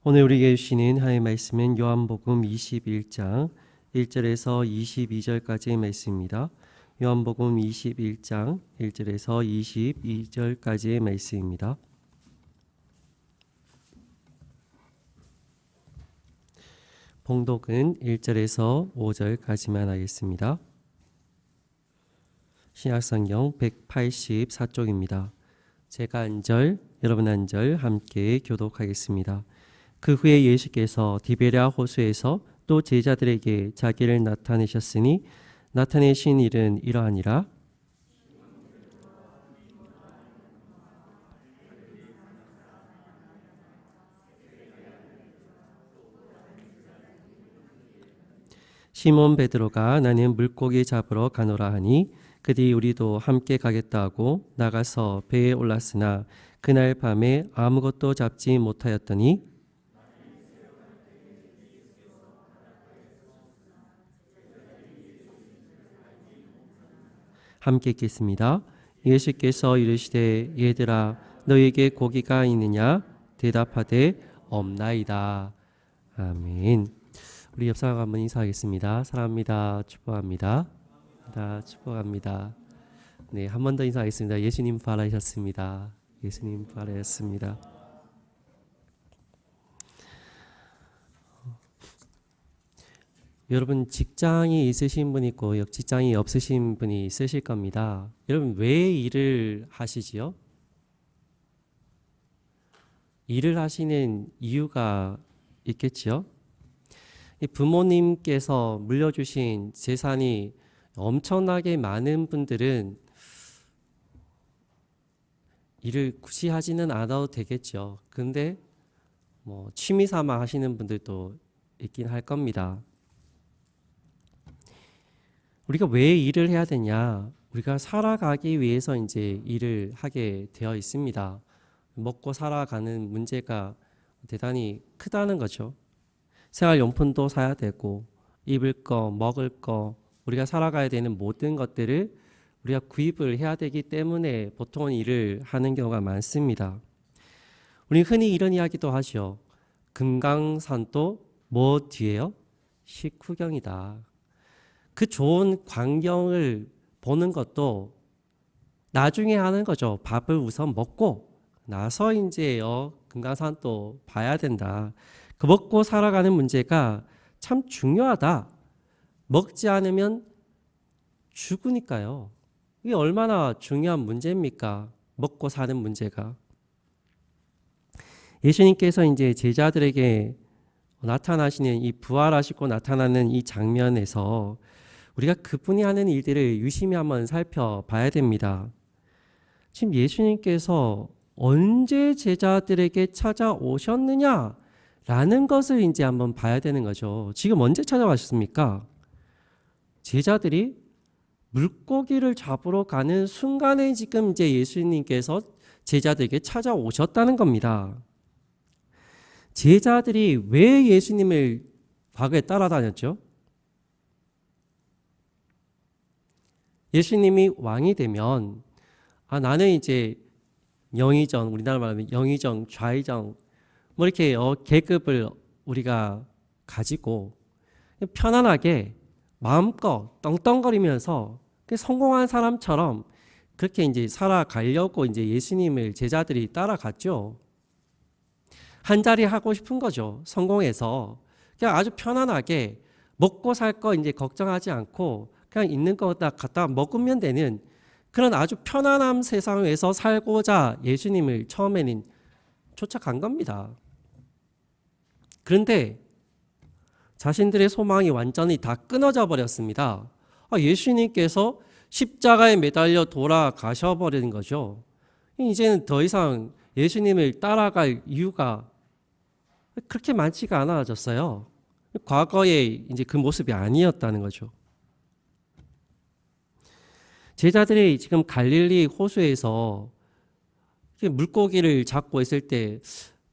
오늘 우리에게 주시는 하나님의 말씀은 요한복음 21장 1절에서 22절까지의 말씀입니다. 요한복음 21장 1절에서 22절까지의 말씀입니다. 봉독은 1절에서 5절까지만 하겠습니다. 신약성경 184쪽입니다. 제가 한 절, 여러분 한 절 함께 교독하겠습니다. 그 후에 예수께서 디베랴 호수에서 또 제자들에게 자기를 나타내셨으니 나타내신 일은 이러하니라. 시몬 베드로가 나는 물고기 잡으러 가노라 하니 그들이 우리도 함께 가겠다 하고 나가서 배에 올랐으나 그날 밤에 아무것도 잡지 못하였더니 함께 읽겠습니다. 예수께서 이르시되 얘들아 너에게 고기가 있느냐 대답하되 없나이다. 아멘. 우리 옆 사람 한번 인사하겠습니다. 사랑합니다. 축복합니다. 축복합니다. 네, 한 번 더 인사하겠습니다. 예수님 부활하셨습니다. 예수님 부활하셨습니다. 여러분 직장이 있으신 분이 있고 직장이 없으신 분이 있으실 겁니다. 여러분 왜 일을 하시지요? 일을 하시는 이유가 있겠지요? 부모님께서 물려주신 재산이 엄청나게 많은 분들은 일을 굳이 하지는 않아도 되겠죠. 근데 취미 삼아 하시는 분들도 있긴 할 겁니다. 우리가 왜 일을 해야 되냐? 우리가 살아가기 위해서 이제 일을 하게 되어 있습니다. 먹고 살아가는 문제가 대단히 크다는 거죠. 생활용품도 사야 되고 입을 거, 먹을 거, 우리가 살아가야 되는 모든 것들을 우리가 구입을 해야 되기 때문에 보통은 일을 하는 경우가 많습니다. 우리 흔히 이런 이야기도 하죠. 금강산도 뭐 뒤에요? 식후경이다. 그 좋은 광경을 보는 것도 나중에 하는 거죠. 밥을 우선 먹고 나서 이제 금강산도 봐야 된다. 그 먹고 살아가는 문제가 참 중요하다. 먹지 않으면 죽으니까요. 이게 얼마나 중요한 문제입니까? 먹고 사는 문제가. 예수님께서 이제 제자들에게 나타나시는 이 부활하시고 나타나는 이 장면에서 우리가 그분이 하는 일들을 유심히 한번 살펴봐야 됩니다. 지금 예수님께서 언제 제자들에게 찾아오셨느냐? 라는 것을 이제 한번 봐야 되는 거죠. 지금 언제 찾아왔습니까? 제자들이 물고기를 잡으러 가는 순간에 지금 이제 예수님께서 제자들에게 찾아오셨다는 겁니다. 제자들이 왜 예수님을 과거에 따라다녔죠? 예수님이 왕이 되면 나는 이제 영의정, 우리나라 말하면 영의정, 좌의정 이렇게 계급을 우리가 가지고 편안하게 마음껏 떵떵거리면서 성공한 사람처럼 그렇게 이제 살아가려고 이제 예수님을 제자들이 따라갔죠. 한 자리 하고 싶은 거죠. 성공해서 그냥 아주 편안하게 먹고 살 거 이제 걱정하지 않고 그냥 있는 거 갖다 먹으면 되는 그런 아주 편안한 세상에서 살고자 예수님을 처음에는 쫓아간 겁니다. 그런데 자신들의 소망이 완전히 다 끊어져 버렸습니다. 예수님께서 십자가에 매달려 돌아가셔 버린 거죠. 이제는 더 이상 예수님을 따라갈 이유가 그렇게 많지가 않아졌어요. 과거에 이제 그 모습이 아니었다는 거죠. 제자들이 지금 갈릴리 호수에서 물고기를 잡고 있을 때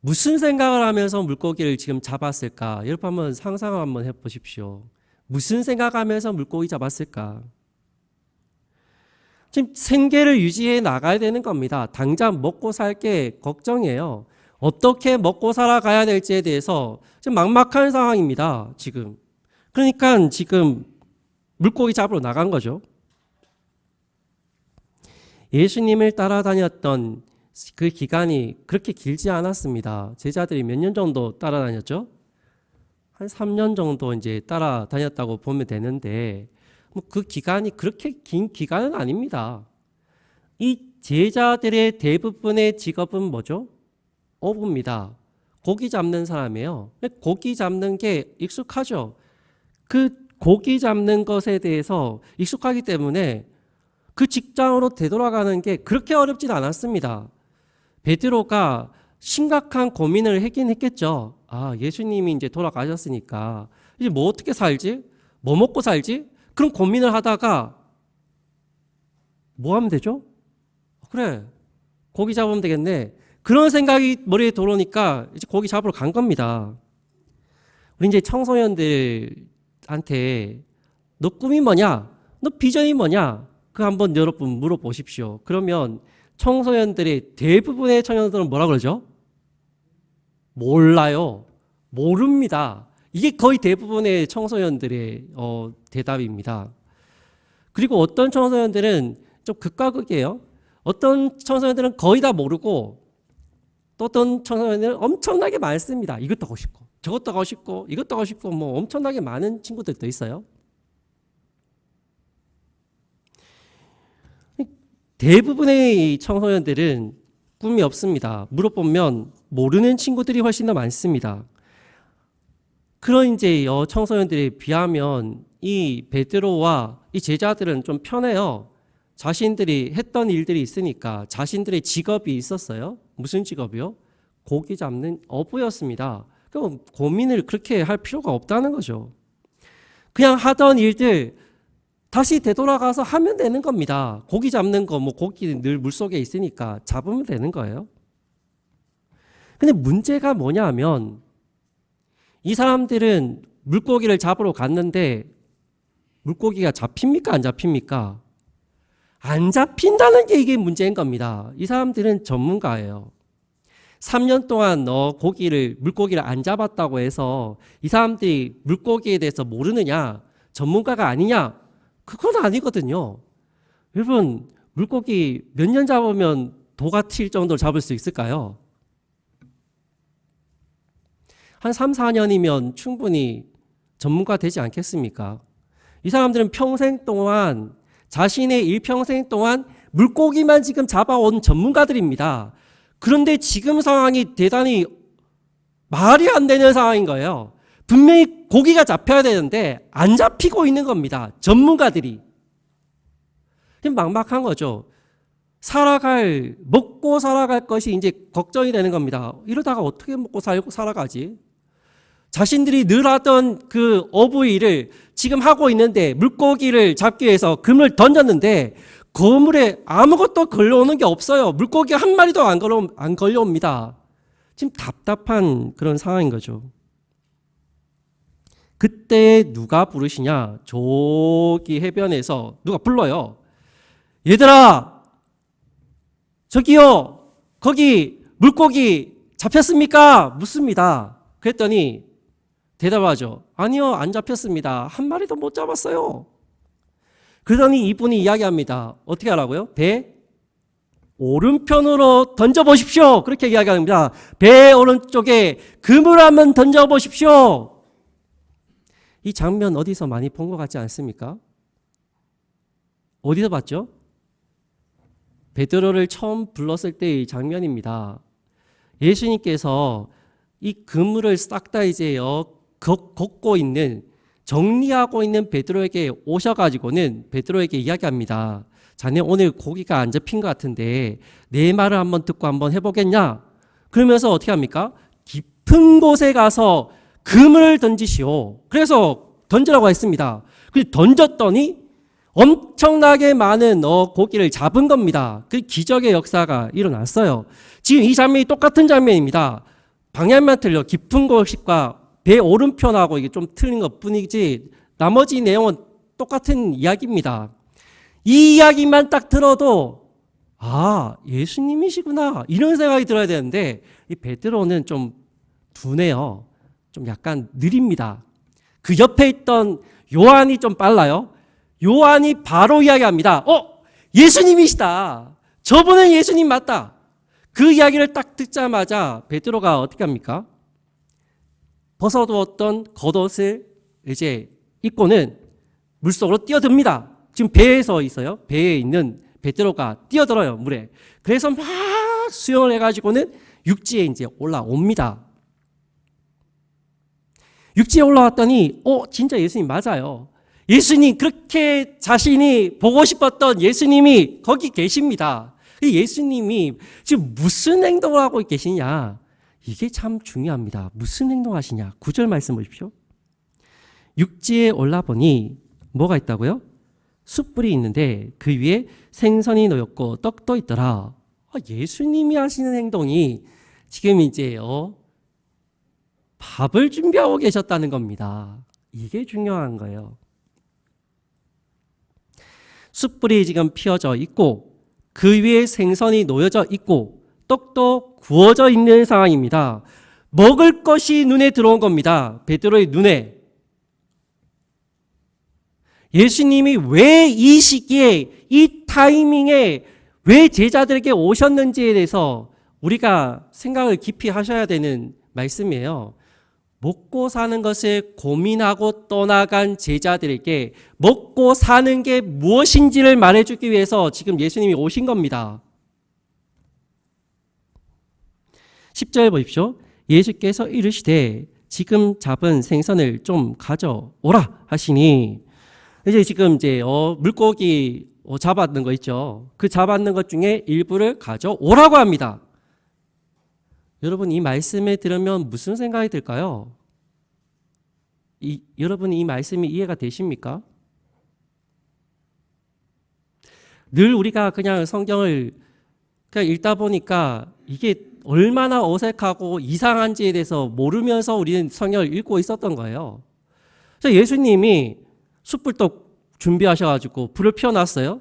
무슨 생각을 하면서 물고기를 지금 잡았을까? 여러분 한번 상상을 한번 해보십시오. 무슨 생각하면서 물고기 잡았을까? 지금 생계를 유지해 나가야 되는 겁니다. 당장 먹고 살 게 걱정이에요. 어떻게 먹고 살아가야 될지에 대해서 지금 막막한 상황입니다. 지금. 그러니까 지금 물고기 잡으러 나간 거죠. 예수님을 따라다녔던 그 기간이 그렇게 길지 않았습니다. 제자들이 몇 년 정도 따라다녔죠? 한 3년 정도 이제 따라다녔다고 보면 되는데, 그 기간이 그렇게 긴 기간은 아닙니다. 이 제자들의 대부분의 직업은 뭐죠? 어부입니다. 고기 잡는 사람이에요. 고기 잡는 게 익숙하죠. 그 고기 잡는 것에 대해서 익숙하기 때문에 그 직장으로 되돌아가는 게 그렇게 어렵진 않았습니다. 베드로가 심각한 고민을 하긴 했겠죠. 아, 예수님이 이제 돌아가셨으니까 이제 뭐 어떻게 살지? 뭐 먹고 살지? 그런 고민을 하다가 뭐 하면 되죠? 그래, 고기 잡으면 되겠네. 그런 생각이 머리에 들어오니까 이제 고기 잡으러 간 겁니다. 우리 이제 청소년들한테 너 꿈이 뭐냐? 너 비전이 뭐냐? 그 한번 여러분 물어보십시오. 그러면 청소년들의 대부분의 청년들은 뭐라 그러죠? 몰라요. 모릅니다. 이게 거의 대부분의 청소년들의 대답입니다. 그리고 어떤 청소년들은 좀 극과 극이에요. 어떤 청소년들은 거의 다 모르고 또 어떤 청소년들은 엄청나게 많습니다. 이것도 하고 싶고 저것도 하고 싶고 이것도 하고 싶고 뭐 엄청나게 많은 친구들도 있어요. 대부분의 청소년들은 꿈이 없습니다. 물어보면 모르는 친구들이 훨씬 더 많습니다. 그런 이제 청소년들에 비하면 이 베드로와 이 제자들은 좀 편해요. 자신들이 했던 일들이 있으니까 자신들의 직업이 있었어요. 무슨 직업이요? 고기 잡는 어부였습니다. 그럼 고민을 그렇게 할 필요가 없다는 거죠. 그냥 하던 일들 다시 되돌아가서 하면 되는 겁니다. 고기 잡는 거, 뭐 고기 늘 물속에 있으니까 잡으면 되는 거예요. 근데 문제가 뭐냐 하면 이 사람들은 물고기를 잡으러 갔는데 물고기가 잡힙니까? 안 잡힙니까? 안 잡힌다는 게 이게 문제인 겁니다. 이 사람들은 전문가예요. 3년 동안 물고기를 안 잡았다고 해서 이 사람들이 물고기에 대해서 모르느냐? 전문가가 아니냐? 그건 아니거든요. 여러분, 물고기 몇 년 잡으면 도가 튈 정도로 잡을 수 있을까요? 한 3, 4년이면 충분히 전문가 되지 않겠습니까? 이 사람들은 평생 동안 자신의 일평생 동안 물고기만 지금 잡아온 전문가들입니다. 그런데 지금 상황이 대단히 말이 안 되는 상황인 거예요. 분명히 고기가 잡혀야 되는데 안 잡히고 있는 겁니다. 전문가들이. 막막한 거죠. 먹고 살아갈 것이 이제 걱정이 되는 겁니다. 이러다가 어떻게 먹고 살아가지? 자신들이 늘 하던 그 어부 일을 지금 하고 있는데 물고기를 잡기 위해서 그물을 던졌는데 그물에 아무것도 걸려오는 게 없어요. 물고기 한 마리도 안 걸려옵니다. 지금 답답한 그런 상황인 거죠. 그때 누가 부르시냐? 저기 해변에서 누가 불러요. 얘들아, 저기요, 거기 물고기 잡혔습니까? 묻습니다. 그랬더니 대답하죠. 아니요, 안 잡혔습니다. 한 마리도 못 잡았어요. 그러더니 이분이 이야기합니다. 어떻게 하라고요? 배 오른편으로 던져보십시오. 그렇게 이야기합니다. 배 오른쪽에 그물 한번 던져보십시오. 이 장면 어디서 많이 본 것 같지 않습니까? 어디서 봤죠? 베드로를 처음 불렀을 때의 장면입니다. 예수님께서 이 그물을 싹 다 이제 걷고 있는, 정리하고 있는 베드로에게 오셔가지고는 베드로에게 이야기합니다. 자네 오늘 고기가 안 잡힌 것 같은데 내 말을 한번 듣고 한번 해보겠냐? 그러면서 어떻게 합니까? 깊은 곳에 가서 그물을 던지시오. 그래서 던지라고 했습니다. 그래서 던졌더니 엄청나게 많은 고기를 잡은 겁니다. 그 기적의 역사가 일어났어요. 지금 이 장면이 똑같은 장면입니다. 방향만 틀려. 깊은 곳과 배 오른편하고 이게 좀 틀린 것 뿐이지 나머지 내용은 똑같은 이야기입니다. 이 이야기만 딱 들어도 아, 예수님이시구나. 이런 생각이 들어야 되는데 이 베드로는 좀 둔해요. 좀 약간 느립니다. 그 옆에 있던 요한이 좀 빨라요. 요한이 바로 이야기합니다. 예수님이시다. 저분은 예수님 맞다. 그 이야기를 딱 듣자마자 베드로가 어떻게 합니까? 벗어두었던 겉옷을 이제 입고는 물속으로 뛰어듭니다. 지금 배에서 있어요. 배에 있는 베드로가 뛰어들어요, 물에. 그래서 막 수영을 해가지고는 육지에 이제 올라옵니다. 육지에 올라왔더니, 진짜 예수님 맞아요. 예수님, 그렇게 자신이 보고 싶었던 예수님이 거기 계십니다. 예수님이 지금 무슨 행동을 하고 계시냐? 이게 참 중요합니다. 무슨 행동하시냐? 9절 말씀 보십시오. 육지에 올라보니 뭐가 있다고요? 숯불이 있는데 그 위에 생선이 놓였고 떡도 있더라. 예수님이 하시는 행동이 지금 이제 밥을 준비하고 계셨다는 겁니다. 이게 중요한 거예요. 숯불이 지금 피어져 있고 그 위에 생선이 놓여져 있고 떡도 구워져 있는 상황입니다. 먹을 것이 눈에 들어온 겁니다. 베드로의 눈에. 예수님이 왜 이 시기에 이 타이밍에 왜 제자들에게 오셨는지에 대해서 우리가 생각을 깊이 하셔야 되는 말씀이에요. 먹고 사는 것을 고민하고 떠나간 제자들에게 먹고 사는 게 무엇인지를 말해주기 위해서 지금 예수님이 오신 겁니다. 10절 보십시오. 예수께서 이르시되 지금 잡은 생선을 좀 가져오라 하시니 이제 지금 이제 물고기 잡았는 거 있죠. 그 잡았는 것 중에 일부를 가져오라고 합니다. 여러분 이 말씀을 들으면 무슨 생각이 들까요? 여러분 이 말씀이 이해가 되십니까? 늘 우리가 그냥 성경을 그냥 읽다 보니까 이게 얼마나 어색하고 이상한지에 대해서 모르면서 우리는 성경을 읽고 있었던 거예요. 그래서 예수님이 숯불떡 준비하셔가지고 불을 피워놨어요.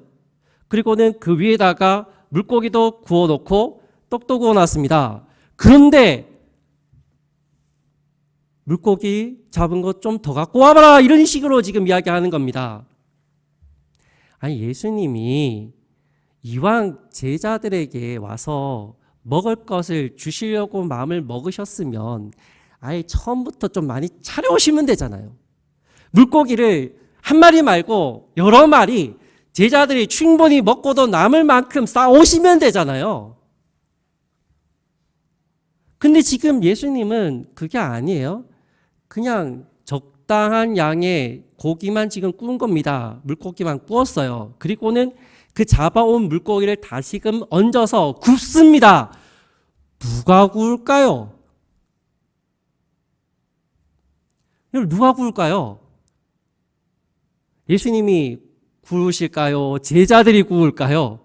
그리고는 그 위에다가 물고기도 구워놓고 떡도 구워놨습니다. 그런데 물고기 잡은 것 좀 더 갖고 와봐라 이런 식으로 지금 이야기하는 겁니다. 아니 예수님이 이왕 제자들에게 와서 먹을 것을 주시려고 마음을 먹으셨으면 아예 처음부터 좀 많이 차려오시면 되잖아요. 물고기를 한 마리 말고 여러 마리 제자들이 충분히 먹고도 남을 만큼 싸오시면 되잖아요. 근데 지금 예수님은 그게 아니에요. 그냥 적당한 양의 고기만 지금 구운 겁니다. 물고기만 구웠어요. 그리고는 그 잡아온 물고기를 다시금 얹어서 굽습니다. 누가 구울까요? 이걸 누가 구울까요? 예수님이 구우실까요? 제자들이 구울까요?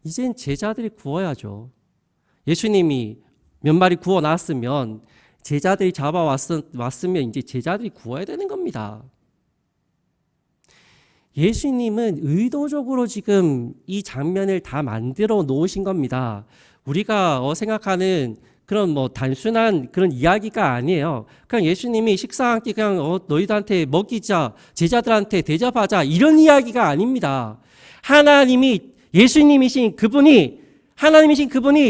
이젠 제자들이 구워야죠. 예수님이 몇 마리 구워놨으면 제자들이 잡아왔으면 이제 제자들이 구워야 되는 겁니다. 예수님은 의도적으로 지금 이 장면을 다 만들어 놓으신 겁니다. 우리가 생각하는 그런 단순한 그런 이야기가 아니에요. 그냥 예수님이 식사 한 끼 그냥 너희들한테 먹이자, 제자들한테 대접하자 이런 이야기가 아닙니다. 예수님이신 그분이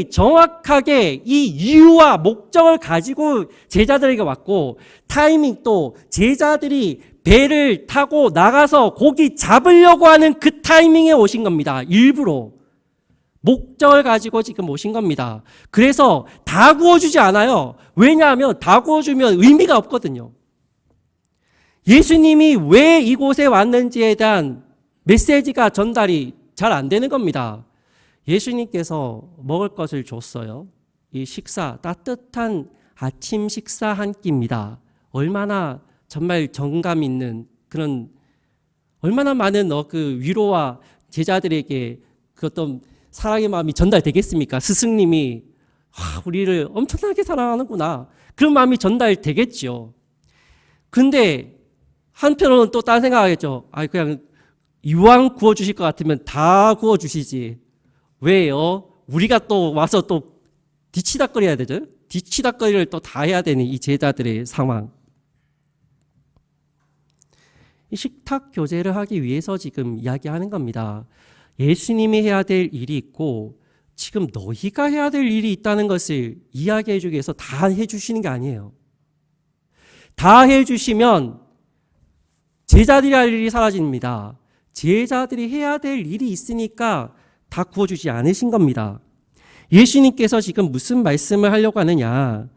정확하게 이 이유와 목적을 가지고 제자들에게 왔고 타이밍도 제자들이 배를 타고 나가서 고기 잡으려고 하는 그 타이밍에 오신 겁니다. 일부러. 목적을 가지고 지금 오신 겁니다. 그래서 다 구워주지 않아요. 왜냐하면 다 구워주면 의미가 없거든요. 예수님이 왜 이곳에 왔는지에 대한 메시지가 전달이 잘 안 되는 겁니다. 예수님께서 먹을 것을 줬어요. 이 식사, 따뜻한 아침 식사 한 끼입니다. 얼마나 정말 정감 있는 그런 얼마나 많은 그 위로와 제자들에게 그 어떤 사랑의 마음이 전달되겠습니까? 스승님이 우리를 엄청나게 사랑하는구나. 그런 마음이 전달되겠죠. 근데 한편으로는 또 딴 생각하겠죠. 그냥 이왕 구워주실 것 같으면 다 구워주시지. 왜요? 우리가 또 와서 또 뒤치다거려야 되죠. 뒤치다거리를 또 다 해야 되는 이 제자들의 상황. 이 식탁 교제를 하기 위해서 지금 이야기하는 겁니다. 예수님이 해야 될 일이 있고 지금 너희가 해야 될 일이 있다는 것을 이야기해 주기 위해서 다 해주시는 게 아니에요. 다 해주시면 제자들이 할 일이 사라집니다. 제자들이 해야 될 일이 있으니까 다 구워주지 않으신 겁니다. 예수님께서 지금 무슨 말씀을 하려고 하느냐.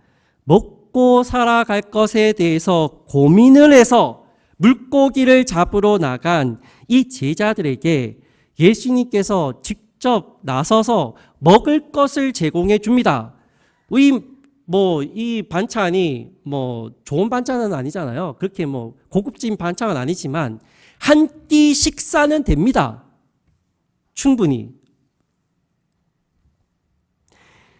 먹고 살아갈 것에 대해서 고민을 해서 물고기를 잡으러 나간 이 제자들에게 예수님께서 직접 나서서 먹을 것을 제공해 줍니다. 이 반찬이 좋은 반찬은 아니잖아요. 그렇게 고급진 반찬은 아니지만 한 끼 식사는 됩니다. 충분히.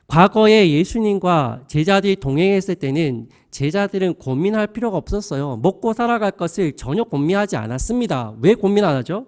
과거에 예수님과 제자들이 동행했을 때는 제자들은 고민할 필요가 없었어요. 먹고 살아갈 것을 전혀 고민하지 않았습니다. 왜 고민 안 하죠?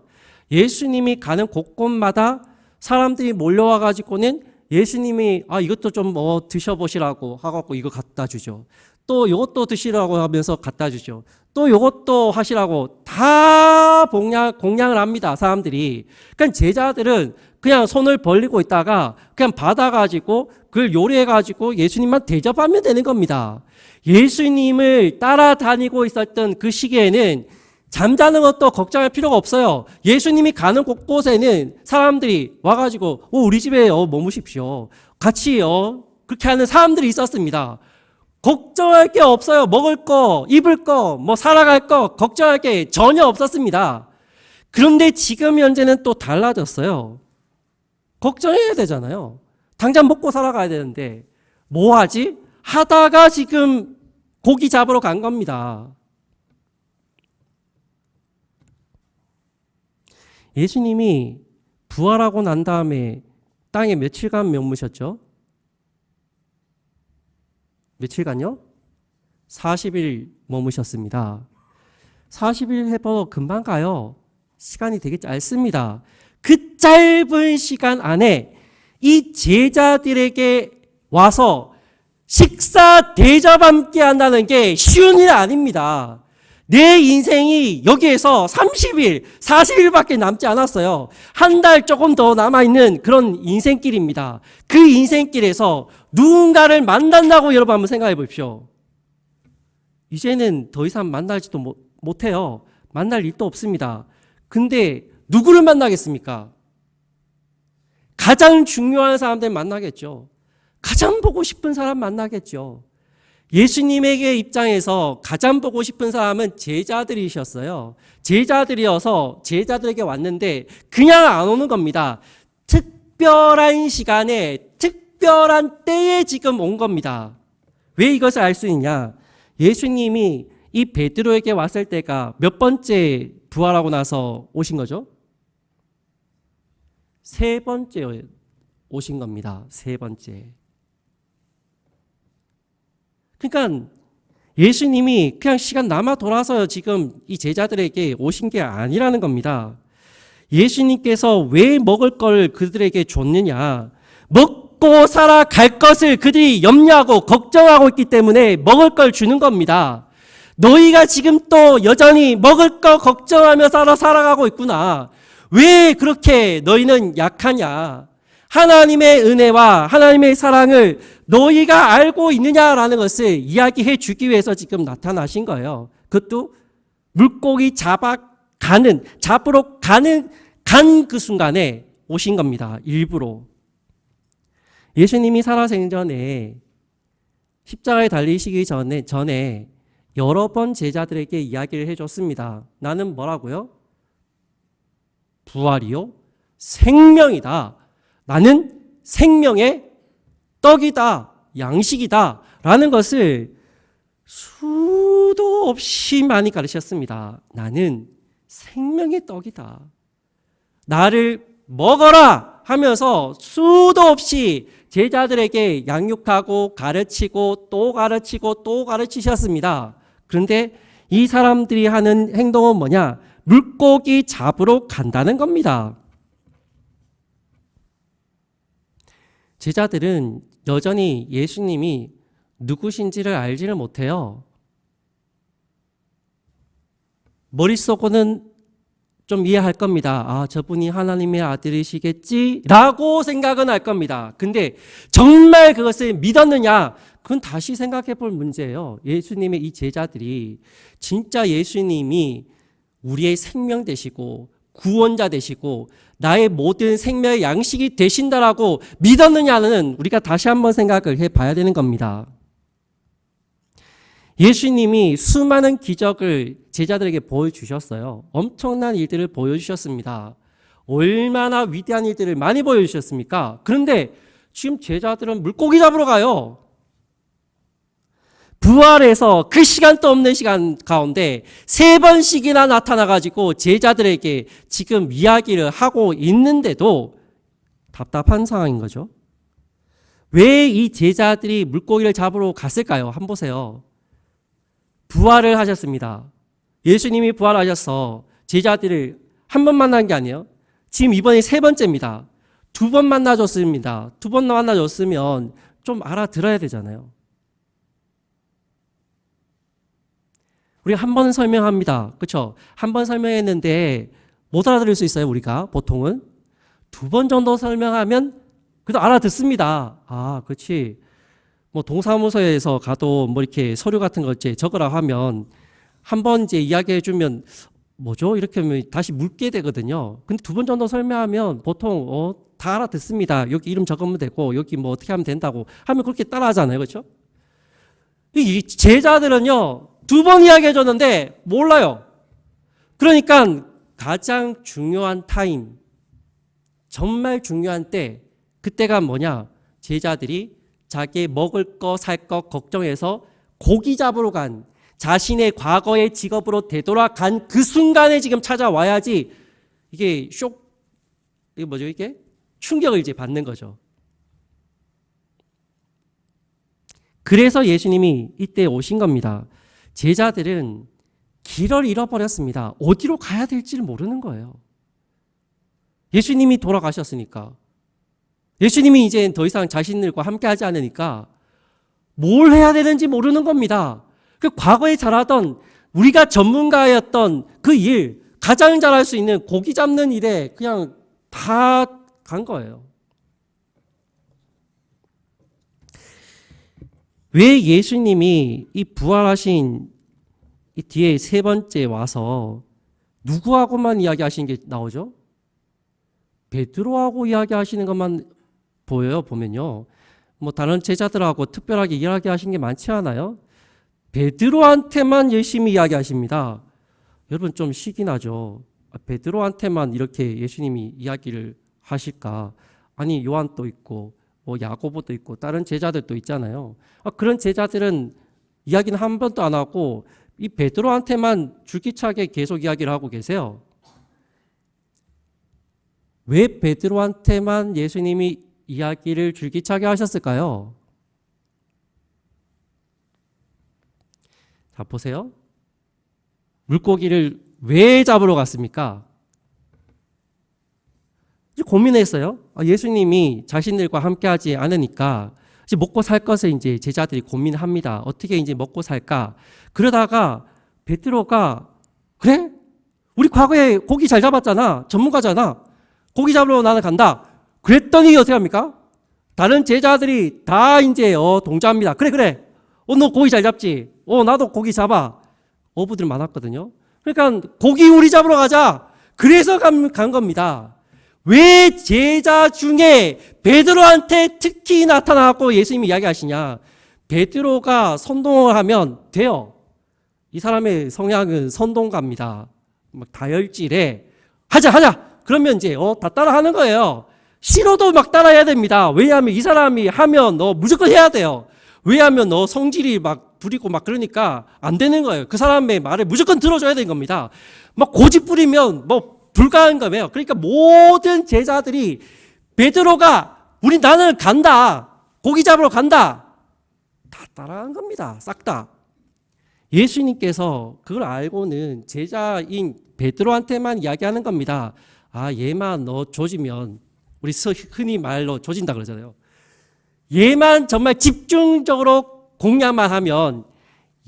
예수님이 가는 곳곳마다 사람들이 몰려와 가지고는 예수님이 이것도 좀 드셔보시라고 하고 이거 갖다 주죠. 또 이것도 드시라고 하면서 갖다 주죠. 또 이것도 하시라고 다 공양을 합니다. 사람들이. 그러니까 제자들은 그냥 손을 벌리고 있다가 그냥 받아가지고 그걸 요리해가지고 예수님만 대접하면 되는 겁니다. 예수님을 따라다니고 있었던 그 시기에는 잠자는 것도 걱정할 필요가 없어요. 예수님이 가는 곳곳에는 사람들이 와가지고 우리 집에 머무십시오. 같이 그렇게 하는 사람들이 있었습니다. 걱정할 게 없어요. 먹을 거, 입을 거, 살아갈 거 걱정할 게 전혀 없었습니다. 그런데 지금 현재는 또 달라졌어요. 걱정해야 되잖아요. 당장 먹고 살아가야 되는데 뭐 하지? 하다가 지금 고기 잡으러 간 겁니다. 예수님이 부활하고 난 다음에 땅에 며칠간 머무셨죠? 며칠간요? 40일 머무셨습니다. 40일 해봐도 금방 가요. 시간이 되게 짧습니다. 그 짧은 시간 안에 이 제자들에게 와서 식사 대접 함께 한다는 게 쉬운 일 아닙니다. 내 인생이 여기에서 30일, 40일밖에 남지 않았어요. 한 달 조금 더 남아있는 그런 인생길입니다. 그 인생길에서 누군가를 만난다고 여러분 한번 생각해 보십시오. 이제는 더 이상 만나지도 못해요. 만날 일도 없습니다. 근데 누구를 만나겠습니까? 가장 중요한 사람들 만나겠죠. 가장 보고 싶은 사람 만나겠죠. 예수님에게 입장에서 가장 보고 싶은 사람은 제자들이셨어요. 제자들이어서 제자들에게 왔는데 그냥 안 오는 겁니다. 특별한 시간에 특별한 때에 지금 온 겁니다. 왜 이것을 알 수 있냐? 예수님이 이 베드로에게 왔을 때가 몇 번째 부활하고 나서 오신 거죠? 세 번째 오신 겁니다. 세 번째. 그러니까 예수님이 그냥 시간 남아 돌아서 지금 이 제자들에게 오신 게 아니라는 겁니다. 예수님께서 왜 먹을 걸 그들에게 줬느냐? 먹고 살아갈 것을 그들이 염려하고 걱정하고 있기 때문에 먹을 걸 주는 겁니다. 너희가 지금 또 여전히 먹을 거 걱정하며 살아가고 있구나. 왜 그렇게 너희는 약하냐? 하나님의 은혜와 하나님의 사랑을 너희가 알고 있느냐라는 것을 이야기해 주기 위해서 지금 나타나신 거예요. 그것도 물고기 잡으러 간 그 순간에 오신 겁니다. 일부러. 예수님이 살아생전에 십자가에 달리시기 전에 여러 번 제자들에게 이야기를 해줬습니다. 나는 뭐라고요? 부활이요? 생명이다. 나는 생명의 떡이다. 양식이다. 라는 것을 수도 없이 많이 가르쳤습니다. 나는 생명의 떡이다. 나를 먹어라 하면서 수도 없이 제자들에게 양육하고 가르치고 또 가르치고 또 가르치셨습니다. 그런데 이 사람들이 하는 행동은 뭐냐? 물고기 잡으러 간다는 겁니다. 제자들은 여전히 예수님이 누구신지를 알지를 못해요. 머릿속으로는 좀 이해할 겁니다. 아, 저분이 하나님의 아들이시겠지라고 생각은 할 겁니다. 근데 정말 그것을 믿었느냐? 그건 다시 생각해 볼 문제예요. 예수님의 이 제자들이 진짜 예수님이 우리의 생명 되시고 구원자 되시고 나의 모든 생명의 양식이 되신다라고 믿었느냐는 우리가 다시 한번 생각을 해 봐야 되는 겁니다. 예수님이 수많은 기적을 제자들에게 보여주셨어요. 엄청난 일들을 보여주셨습니다. 얼마나 위대한 일들을 많이 보여주셨습니까? 그런데 지금 제자들은 물고기 잡으러 가요. 부활해서 그 시간도 없는 시간 가운데 3번씩이나 나타나가지고 제자들에게 지금 이야기를 하고 있는데도 답답한 상황인 거죠. 왜 이 제자들이 물고기를 잡으러 갔을까요? 한번 보세요. 부활을 하셨습니다. 예수님이 부활하셔서 제자들을 한 번 만난 게 아니에요. 지금 이번이 3번째입니다. 2번 만나줬습니다. 2번 만나줬으면 좀 알아들어야 되잖아요. 우리가 한 번 설명합니다. 그렇죠? 한 번 설명했는데 못 알아들을 수 있어요. 우리가 보통은 2번 정도 설명하면 그래도 알아듣습니다. 아, 그렇지. 뭐 동사무소에서 가도 뭐 이렇게 서류 같은 거 이제 적으라 하면 한 번 이제 이야기해 주면 뭐죠? 이렇게 하면 다시 묻게 되거든요. 근데 2번 정도 설명하면 보통 다 알아듣습니다. 여기 이름 적으면 되고 여기 뭐 어떻게 하면 된다고 하면 그렇게 따라하잖아요. 그렇죠? 이 제자들은요. 2번 이야기해 줬는데 몰라요. 그러니까 가장 중요한 타임, 정말 중요한 때, 그때가 뭐냐? 제자들이 자기 먹을 거, 살 거 걱정해서 고기 잡으러 간, 자신의 과거의 직업으로 되돌아간 그 순간에 지금 찾아와야지 이게 이게 뭐죠? 이게 충격을 이제 받는 거죠. 그래서 예수님이 이때 오신 겁니다. 제자들은 길을 잃어버렸습니다. 어디로 가야 될지를 모르는 거예요. 예수님이 돌아가셨으니까. 예수님이 이제 더 이상 자신들과 함께하지 않으니까 뭘 해야 되는지 모르는 겁니다. 그 과거에 잘하던 우리가 전문가였던 그 일, 가장 잘할 수 있는 고기 잡는 일에 그냥 다 간 거예요. 왜 예수님이 이 부활하신 이 뒤에 3번째 와서 누구하고만 이야기하시는 게 나오죠? 베드로하고 이야기하시는 것만 보여요. 보면요. 뭐 다른 제자들하고 특별하게 이야기하신 게 많지 않아요? 베드로한테만 열심히 이야기하십니다. 여러분 좀 시기 나죠? 베드로한테만 이렇게 예수님이 이야기를 하실까? 아니 요한도 있고 뭐 야고보도 있고 다른 제자들도 있잖아요. 그런 제자들은 이야기는 한 번도 안 하고 이 베드로한테만 줄기차게 계속 이야기를 하고 계세요. 왜 베드로한테만 예수님이 이야기를 줄기차게 하셨을까요? 자, 보세요. 물고기를 왜 잡으러 갔습니까? 고민했어요. 예수님이 자신들과 함께하지 않으니까 이제 먹고 살 것을 이제 제자들이 고민합니다. 어떻게 이제 먹고 살까? 그러다가 베드로가 그래? 우리 과거에 고기 잘 잡았잖아. 전문가잖아. 고기 잡으러 나는 간다. 그랬더니 어떻게 합니까? 다른 제자들이 다 이제 동조합니다. 그래. 너 고기 잘 잡지? 나도 고기 잡아. 어부들 많았거든요. 그러니까 고기 우리 잡으러 가자. 그래서 간 겁니다. 왜 제자 중에 베드로한테 특히 나타나고 예수님이 이야기하시냐? 베드로가 선동을 하면 돼요. 이 사람의 성향은 선동가입니다. 막 다혈질에 하자. 그러면 이제 다 따라하는 거예요. 싫어도 막 따라해야 됩니다. 왜냐하면 이 사람이 하면 너 무조건 해야 돼요. 왜냐하면 너 성질이 막 부리고 막 그러니까 안 되는 거예요. 그 사람의 말을 무조건 들어줘야 되는 겁니다. 막 고집 부리면 뭐 불가한 거예요. 그러니까 모든 제자들이 베드로가 나는 간다. 고기 잡으러 간다. 다 따라한 겁니다. 싹 다. 예수님께서 그걸 알고는 제자인 베드로한테만 이야기하는 겁니다. 아, 얘만 너 조지면, 우리 흔히 말로 조진다 그러잖아요. 얘만 정말 집중적으로 공략만 하면,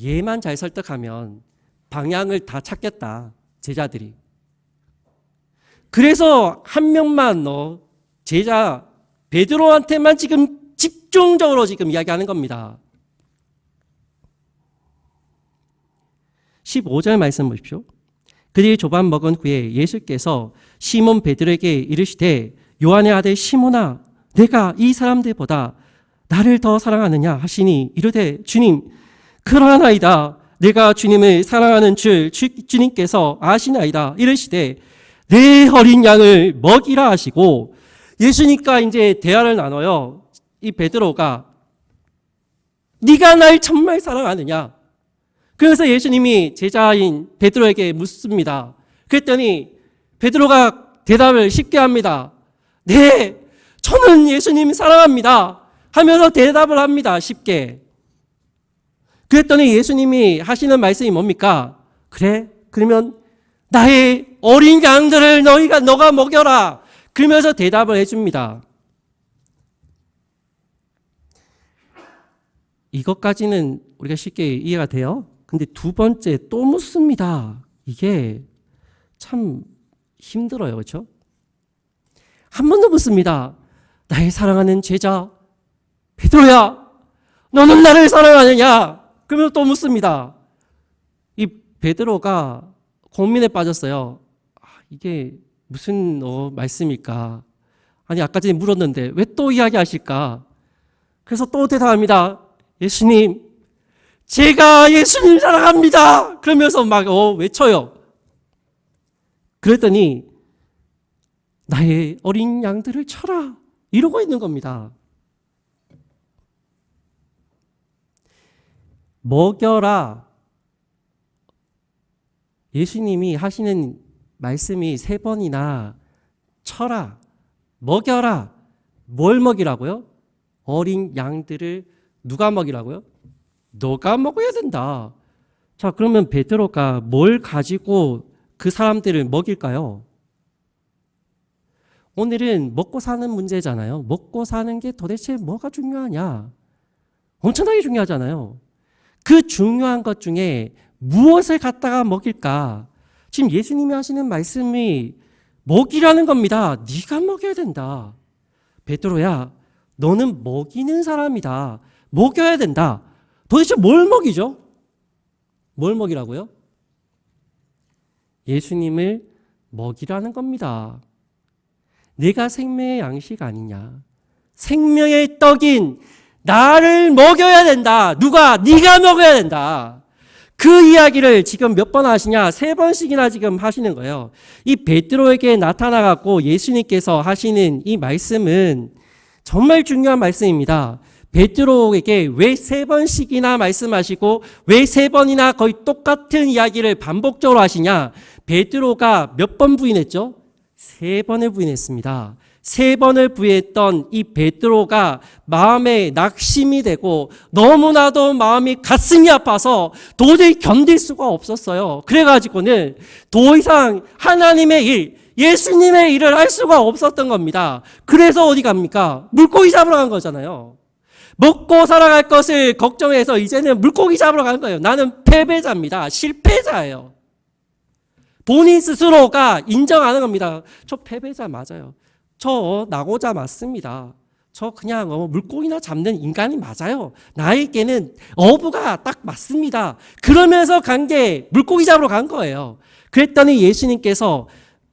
얘만 잘 설득하면 방향을 다 찾겠다, 제자들이. 그래서 한 명만 너 제자 베드로한테만 지금 집중적으로 지금 이야기하는 겁니다. 15절 말씀 보십시오. 그들이 조반 먹은 후에 예수께서 시몬 베드로에게 이르시되 요한의 아들 시몬아 내가 이 사람들보다 나를 더 사랑하느냐 하시니 이르되 주님 그러하나이다. 내가 주님을 사랑하는 줄 주님께서 아시나이다. 이르시되 내 어린 양을 먹이라 하시고 예수님과 이제 대화를 나눠요. 이 베드로가 네가 날 정말 사랑하느냐? 그래서 예수님이 제자인 베드로에게 묻습니다. 그랬더니 베드로가 대답을 쉽게 합니다. 네, 저는 예수님 사랑합니다. 하면서 대답을 합니다. 쉽게. 그랬더니 예수님이 하시는 말씀이 뭡니까? 그래, 그러면 나의 어린 양들을 너가 먹여라. 그러면서 대답을 해줍니다. 이것까지는 우리가 쉽게 이해가 돼요. 근데 두 번째 또 묻습니다. 이게 참 힘들어요. 그렇죠? 한 번 더 묻습니다. 나의 사랑하는 제자 베드로야 너는 나를 사랑하느냐? 그러면 또 묻습니다. 이 베드로가 고민에 빠졌어요. 이게 무슨 말씀일까? 아니 아까 전에 물었는데 왜 또 이야기하실까? 그래서 또 대답합니다. 예수님 제가 예수님 사랑합니다. 그러면서 막 외쳐요. 그랬더니 나의 어린 양들을 쳐라. 이러고 있는 겁니다. 먹여라. 예수님이 하시는 말씀이 3번이나 쳐라, 먹여라. 뭘 먹이라고요? 어린 양들을 누가 먹이라고요? 너가 먹어야 된다. 자, 그러면 베드로가 뭘 가지고 그 사람들을 먹일까요? 오늘은 먹고 사는 문제잖아요. 먹고 사는 게 도대체 뭐가 중요하냐? 엄청나게 중요하잖아요. 그 중요한 것 중에 무엇을 갖다가 먹일까? 지금 예수님이 하시는 말씀이 먹이라는 겁니다. 네가 먹여야 된다. 베드로야, 너는 먹이는 사람이다. 먹여야 된다. 도대체 뭘 먹이죠? 뭘 먹이라고요? 예수님을 먹이라는 겁니다. 내가 생명의 양식 아니냐? 생명의 떡인 나를 먹여야 된다. 누가? 네가 먹어야 된다. 그 이야기를 지금 몇 번 하시냐? 3번씩이나 지금 하시는 거예요. 이 베드로에게 나타나갖고 예수님께서 하시는 이 말씀은 정말 중요한 말씀입니다. 베드로에게 왜 3번씩이나 말씀하시고 왜 3번이나 거의 똑같은 이야기를 반복적으로 하시냐? 베드로가 몇 번 부인했죠? 3번을 부인했습니다. 3번을 부인했던 이 베드로가 마음에 낙심이 되고 너무나도 마음이 가슴이 아파서 도저히 견딜 수가 없었어요. 그래가지고는 더 이상 하나님의 일, 예수님의 일을 할 수가 없었던 겁니다. 그래서 어디 갑니까? 물고기 잡으러 간 거잖아요. 먹고 살아갈 것을 걱정해서 이제는 물고기 잡으러 가는 거예요. 나는 패배자입니다. 실패자예요. 본인 스스로가 인정하는 겁니다. 저 패배자 맞아요. 저 낙오자 맞습니다. 저 그냥 물고기나 잡는 인간이 맞아요. 나에게는 어부가 딱 맞습니다. 그러면서 간 게 물고기 잡으러 간 거예요. 그랬더니 예수님께서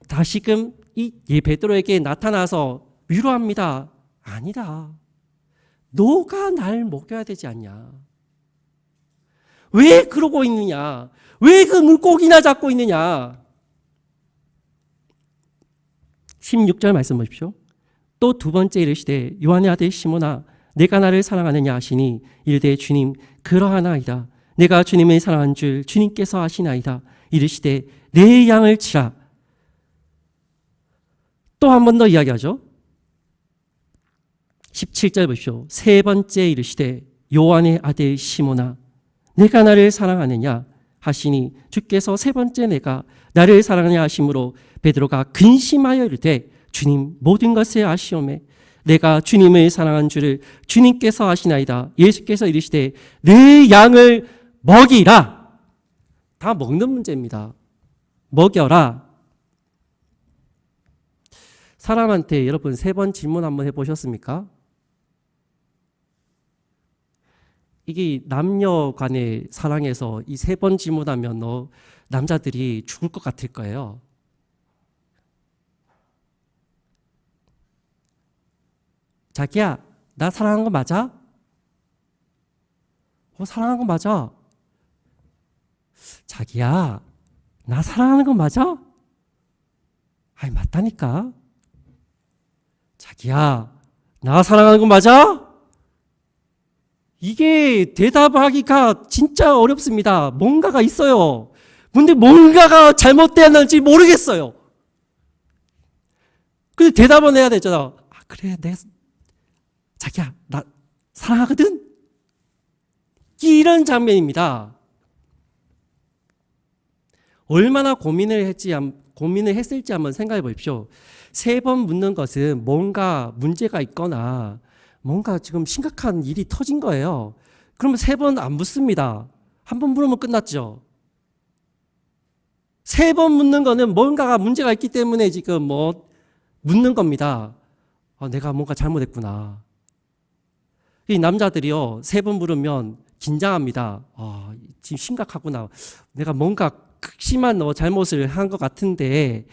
다시금 이 베드로에게 나타나서 위로합니다. 아니다. 너가 날 먹여야 되지 않냐? 왜 그러고 있느냐? 왜 그 물고기나 잡고 있느냐? 16절 말씀 보십시오. 또 두 번째 이르시되 요한의 아들 시몬아 내가 나를 사랑하느냐 하시니 이르되 주님 그러하나이다. 내가 주님을 사랑한 줄 주님께서 아시나이다. 이르시되 내 양을 치라. 또 한 번 더 이야기하죠. 17절 보십시오. 3번째 이르시되 요한의 아들 시몬아 내가 나를 사랑하느냐 하시니 주께서 세 번째 내가 나를 사랑하냐 하심으로 베드로가 근심하여 이르되 주님 모든 것을 아시오매 내가 주님을 사랑한 줄을 주님께서 아시나이다. 예수께서 이르시되 내 양을 먹이라. 다 먹는 문제입니다. 먹여라. 사람한테 여러분 3번 질문 한번 해보셨습니까? 이게 남녀 간의 사랑에서 이 3번 질문하면 남자들이 죽을 것 같을 거예요. 자기야, 나 사랑한 거 맞아? 사랑한 거 맞아. 자기야, 나 사랑하는 거 맞아? 아이, 맞다니까. 자기야, 나 사랑하는 거 맞아? 이게 대답하기가 진짜 어렵습니다. 뭔가가 있어요. 근데 뭔가가 잘못되었는지 모르겠어요. 근데 대답은 해야 되잖아. 그래, 자기야, 나 사랑하거든? 이런 장면입니다. 얼마나 고민을 했을지 한번 생각해 보십시오. 3번 묻는 것은 뭔가 문제가 있거나 뭔가 지금 심각한 일이 터진 거예요. 그러면 3번 안 묻습니다. 한 번 물으면 끝났죠. 3번 묻는 거는 뭔가가 문제가 있기 때문에 지금 묻는 겁니다. 내가 뭔가 잘못했구나. 이 남자들이요, 3번 물으면 긴장합니다. 지금 심각하구나. 내가 뭔가 극심한 잘못을 한 것 같은데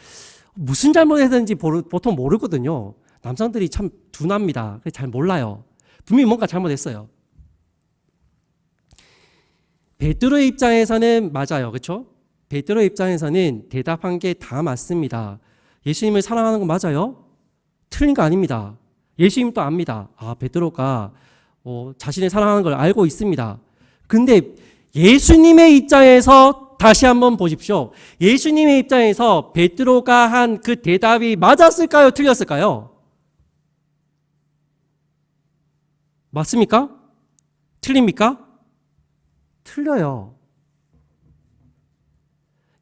무슨 잘못했는지 보통 모르거든요. 남성들이 참 둔합니다. 잘 몰라요. 분명히 뭔가 잘못했어요. 베드로의 입장에서는 맞아요. 그렇죠? 베드로의 입장에서는 대답한 게 다 맞습니다. 예수님을 사랑하는 건 맞아요? 틀린 거 아닙니다. 예수님도 압니다. 베드로가 자신을 사랑하는 걸 알고 있습니다. 근데 예수님의 입장에서 다시 한번 보십시오. 예수님의 입장에서 베드로가 한 그 대답이 맞았을까요? 틀렸을까요? 맞습니까? 틀립니까? 틀려요.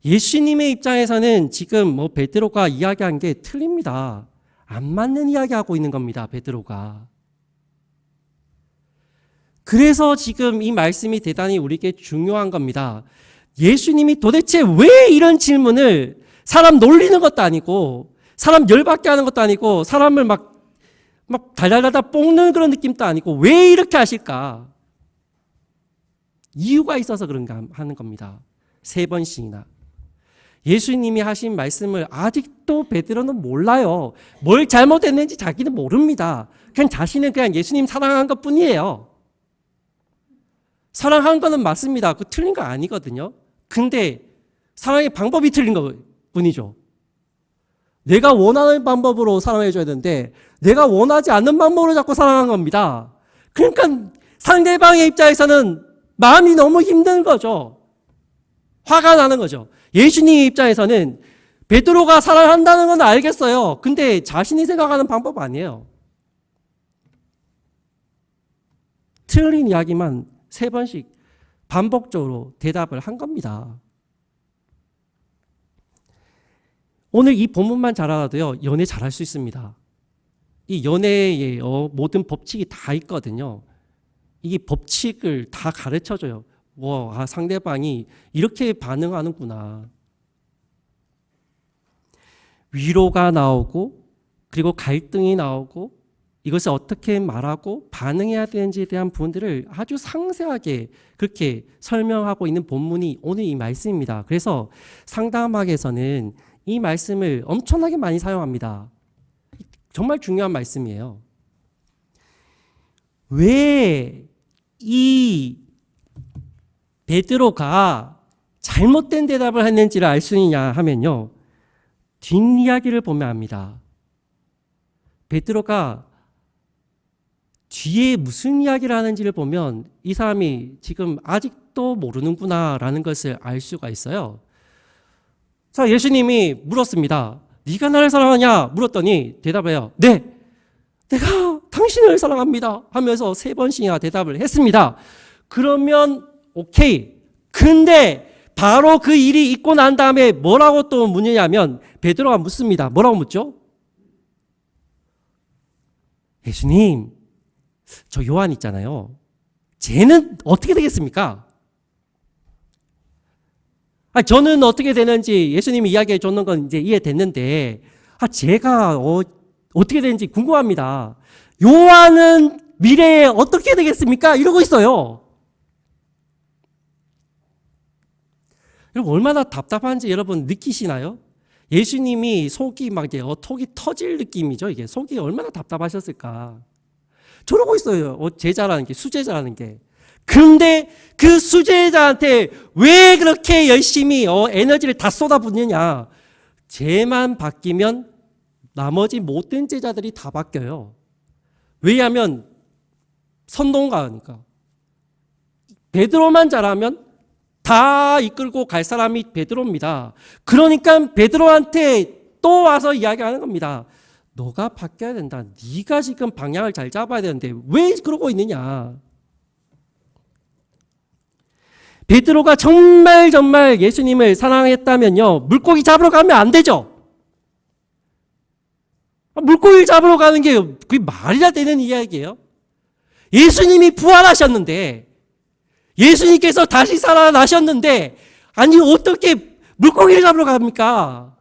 예수님의 입장에서는 지금 베드로가 이야기한 게 틀립니다. 안 맞는 이야기하고 있는 겁니다. 베드로가. 그래서 지금 이 말씀이 대단히 우리에게 중요한 겁니다. 예수님이 도대체 왜 이런 질문을 사람 놀리는 것도 아니고 사람 열받게 하는 것도 아니고 사람을 막 달달달달 볶는 그런 느낌도 아니고 왜 이렇게 하실까? 이유가 있어서 그런가 하는 겁니다. 3번씩이나. 예수님이 하신 말씀을 아직도 베드로는 몰라요. 뭘 잘못했는지 자기는 모릅니다. 자신은 그냥 예수님 사랑한 것 뿐이에요. 사랑한 거는 맞습니다. 그 틀린 거 아니거든요. 근데 사랑의 방법이 틀린 것 뿐이죠. 내가 원하는 방법으로 사랑해줘야 되는데 내가 원하지 않는 방법으로 자꾸 사랑한 겁니다. 그러니까 상대방의 입장에서는 마음이 너무 힘든 거죠. 화가 나는 거죠. 예수님 입장에서는 베드로가 사랑한다는 건 알겠어요. 근데 자신이 생각하는 방법 아니에요. 틀린 이야기만 3번씩 반복적으로 대답을 한 겁니다. 오늘 이 본문만 잘 알아도요, 연애 잘할 수 있습니다. 이 연애의 모든 법칙이 다 있거든요. 이 법칙을 다 가르쳐줘요. 상대방이 이렇게 반응하는구나. 위로가 나오고, 그리고 갈등이 나오고, 이것을 어떻게 말하고 반응해야 되는지에 대한 부분들을 아주 상세하게 그렇게 설명하고 있는 본문이 오늘 이 말씀입니다. 그래서 상담학에서는 이 말씀을 엄청나게 많이 사용합니다. 정말 중요한 말씀이에요. 왜 이 베드로가 잘못된 대답을 했는지를 알 수 있냐 하면요, 뒷이야기를 보면 압니다. 베드로가 뒤에 무슨 이야기를 하는지를 보면 이 사람이 지금 아직도 모르는구나라는 것을 알 수가 있어요. 자, 예수님이 물었습니다. 네가 나를 사랑하냐? 물었더니 대답해요. 네, 내가 당신을 사랑합니다 하면서 3번씩이나 대답을 했습니다. 그러면 오케이. 근데 바로 그 일이 있고 난 다음에 뭐라고 또 묻느냐면 베드로가 묻습니다. 뭐라고 묻죠? 예수님, 저 요한 있잖아요. 쟤는 어떻게 되겠습니까? 저는 어떻게 되는지 예수님이 이야기해 줬는 건 이제 이해됐는데, 제가 어떻게 되는지 궁금합니다. 요한은 미래에 어떻게 되겠습니까? 이러고 있어요. 여러분, 얼마나 답답한지 여러분 느끼시나요? 예수님이 속이 막 이제 톡이 터질 느낌이죠. 이게 속이 얼마나 답답하셨을까. 저러고 있어요. 제자라는 게, 수제자라는 게. 그런데 그 수제자한테 왜 그렇게 열심히 에너지를 다 쏟아붓느냐. 쟤만 바뀌면 나머지 못된 제자들이 다 바뀌어요. 왜냐하면 선동가니까. 베드로만 잘하면 다 이끌고 갈 사람이 베드로입니다. 그러니까 베드로한테 또 와서 이야기하는 겁니다. 너가 바뀌어야 된다. 네가 지금 방향을 잘 잡아야 되는데 왜 그러고 있느냐. 베드로가 정말 예수님을 사랑했다면요, 물고기 잡으러 가면 안 되죠. 물고기 잡으러 가는 게 그게 말이나 되는 이야기예요. 예수님이 부활하셨는데, 예수님께서 다시 살아나셨는데, 아니 어떻게 물고기를 잡으러 갑니까?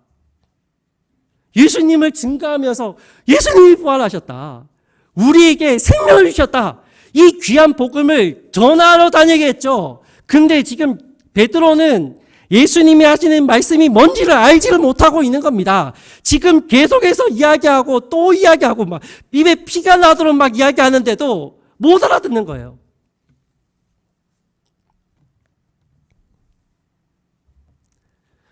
예수님을 증거하면서 예수님이 부활하셨다. 우리에게 생명을 주셨다. 이 귀한 복음을 전하러 다니겠죠. 근데 지금 베드로는 예수님이 하시는 말씀이 뭔지를 알지를 못하고 있는 겁니다. 지금 계속해서 이야기하고 또 이야기하고 막 입에 피가 나도록 막 이야기하는데도 못 알아듣는 거예요.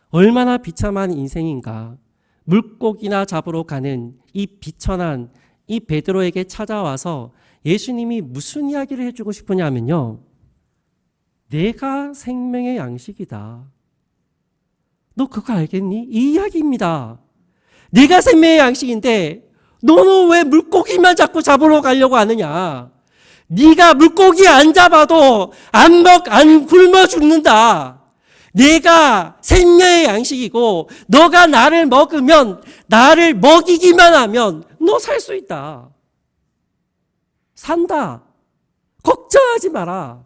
얼마나 비참한 인생인가. 물고기나 잡으러 가는 이 비천한 이 베드로에게 찾아와서 예수님이 무슨 이야기를 해주고 싶으냐면요, 내가 생명의 양식이다. 너 그거 알겠니? 이 이야기입니다. 내가 생명의 양식인데 너는 왜 물고기만 자꾸 잡으러 가려고 하느냐. 네가 물고기 안 잡아도 안 굶어 죽는다. 내가 생명의 양식이고 너가 나를 먹으면, 나를 먹이기만 하면 너 살 수 있다. 산다. 걱정하지 마라.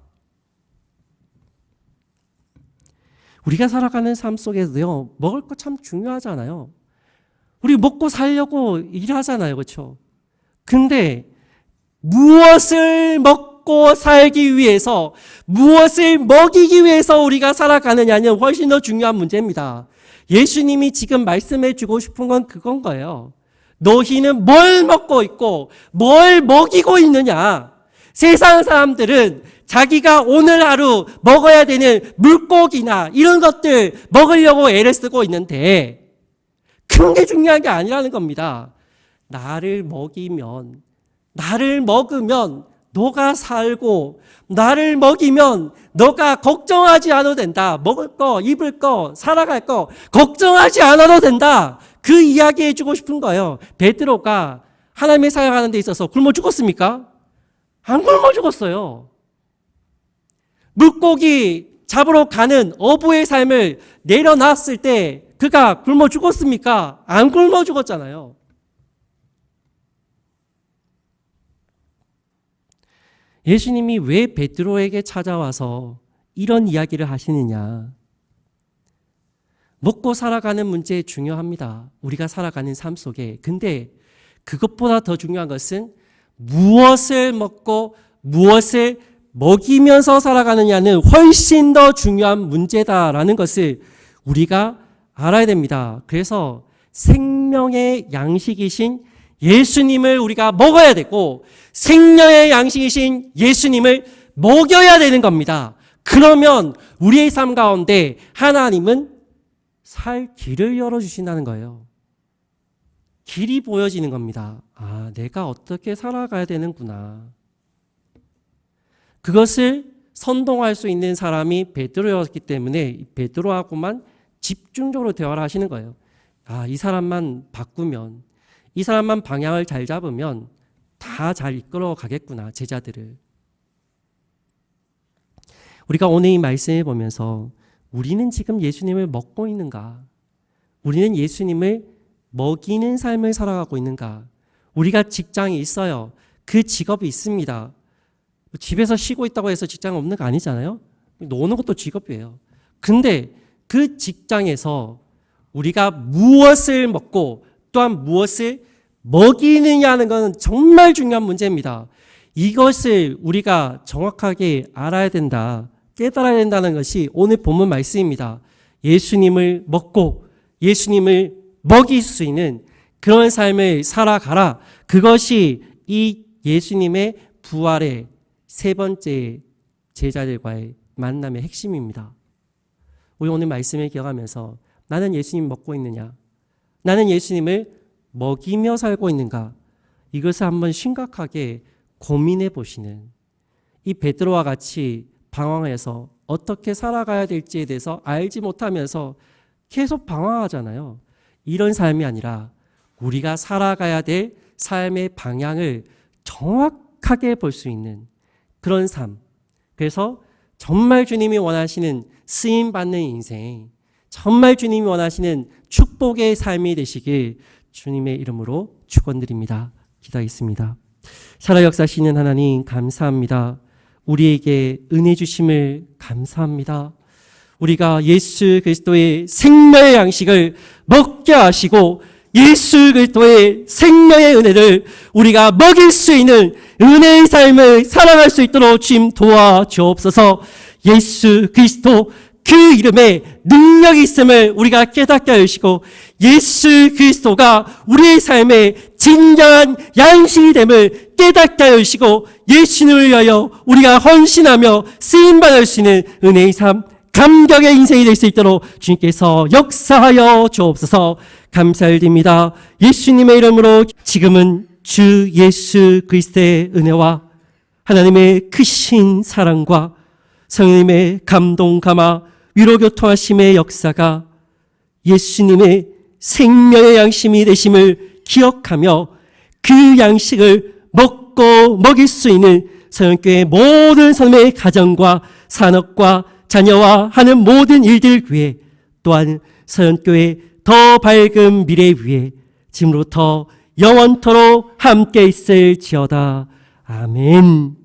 우리가 살아가는 삶 속에서요, 먹을 거 참 중요하잖아요. 우리 먹고 살려고 일하잖아요. 그렇죠? 근데 무엇을 먹고 살기 위해서, 무엇을 먹이기 위해서 우리가 살아가느냐는 훨씬 더 중요한 문제입니다. 예수님이 지금 말씀해 주고 싶은 건 그건 거예요. 너희는 뭘 먹고 있고 뭘 먹이고 있느냐. 세상 사람들은 자기가 오늘 하루 먹어야 되는 물고기나 이런 것들 먹으려고 애를 쓰고 있는데 그런 게 중요한 게 아니라는 겁니다. 나를 먹으면 너가 살고, 나를 먹이면 너가 걱정하지 않아도 된다. 먹을 거, 입을 거, 살아갈 거 걱정하지 않아도 된다. 그 이야기 해주고 싶은 거예요. 베드로가 하나님의 사역하는 데 있어서 굶어 죽었습니까? 안 굶어 죽었어요. 물고기 잡으러 가는 어부의 삶을 내려놨을 때 그가 굶어 죽었습니까? 안 굶어 죽었잖아요. 예수님이 왜 베드로에게 찾아와서 이런 이야기를 하시느냐. 먹고 살아가는 문제 중요합니다. 우리가 살아가는 삶 속에. 근데 그것보다 더 중요한 것은 무엇을 먹고 무엇을 먹이면서 살아가느냐는 훨씬 더 중요한 문제다라는 것을 우리가 알아야 됩니다. 그래서 생명의 양식이신 예수님을 우리가 먹어야 되고 생명의 양식이신 예수님을 먹여야 되는 겁니다. 그러면 우리의 삶 가운데 하나님은 살 길을 열어주신다는 거예요. 길이 보여지는 겁니다. 아, 내가 어떻게 살아가야 되는구나. 그것을 선동할 수 있는 사람이 베드로였기 때문에 베드로하고만 집중적으로 대화를 하시는 거예요. 아, 이 사람만 바꾸면, 이 사람만 방향을 잘 잡으면 다 잘 이끌어 가겠구나, 제자들을. 우리가 오늘 이 말씀을 보면서 우리는 지금 예수님을 먹고 있는가? 우리는 예수님을 먹이는 삶을 살아가고 있는가? 우리가 직장이 있어요. 그 직업이 있습니다. 집에서 쉬고 있다고 해서 직장 없는 거 아니잖아요. 노는 것도 직업이에요. 근데 그 직장에서 우리가 무엇을 먹고 또한 무엇을 먹이느냐는 것은 정말 중요한 문제입니다. 이것을 우리가 정확하게 알아야 된다, 깨달아야 된다는 것이 오늘 본문 말씀입니다. 예수님을 먹고 예수님을 먹일 수 있는 그런 삶을 살아가라. 그것이 이 예수님의 부활의 세 번째 제자들과의 만남의 핵심입니다. 우리 오늘 말씀을 기억하면서 나는 예수님 먹고 있느냐? 나는 예수님을 먹이며 살고 있는가? 이것을 한번 심각하게 고민해 보시는, 이 베드로와 같이 방황해서 어떻게 살아가야 될지에 대해서 알지 못하면서 계속 방황하잖아요. 이런 삶이 아니라 우리가 살아가야 될 삶의 방향을 정확하게 볼 수 있는 그런 삶. 그래서 정말 주님이 원하시는 쓰임받는 인생, 정말 주님이 원하시는 축복의 삶이 되시길 주님의 이름으로 축원드립니다. 기도하겠습니다. 살아 역사하시는 하나님 감사합니다. 우리에게 은혜 주심을 감사합니다. 우리가 예수 그리스도의 생명의 양식을 먹게 하시고 예수 그리스도의 생명의 은혜를 우리가 먹일 수 있는 은혜의 삶을 살아갈 수 있도록 주님 도와주옵소서. 예수 그리스도 그 이름에 능력이 있음을 우리가 깨닫게 하시고 예수 그리스도가 우리의 삶의 진정한 양식이 됨을 깨닫게 하시고 예수님을 위하여 우리가 헌신하며 쓰임받을 수 있는 은혜의 삶, 감격의 인생이 될 수 있도록 주님께서 역사하여 주옵소서. 감사를 드립니다. 예수님의 이름으로 지금은 주 예수 그리스도의 은혜와 하나님의 크신 사랑과 성령님의 감동 감화 위로 교통하심의 역사가 예수님의 생명의 양심이 되심을 기억하며 그 양식을 먹고 먹일 수 있는 서영교회 모든 선배의 가정과 산업과 자녀와 하는 모든 일들 위해 또한 서영교회 더 밝은 미래 위해 지금부터 영원토록 함께 있을지어다. 아멘.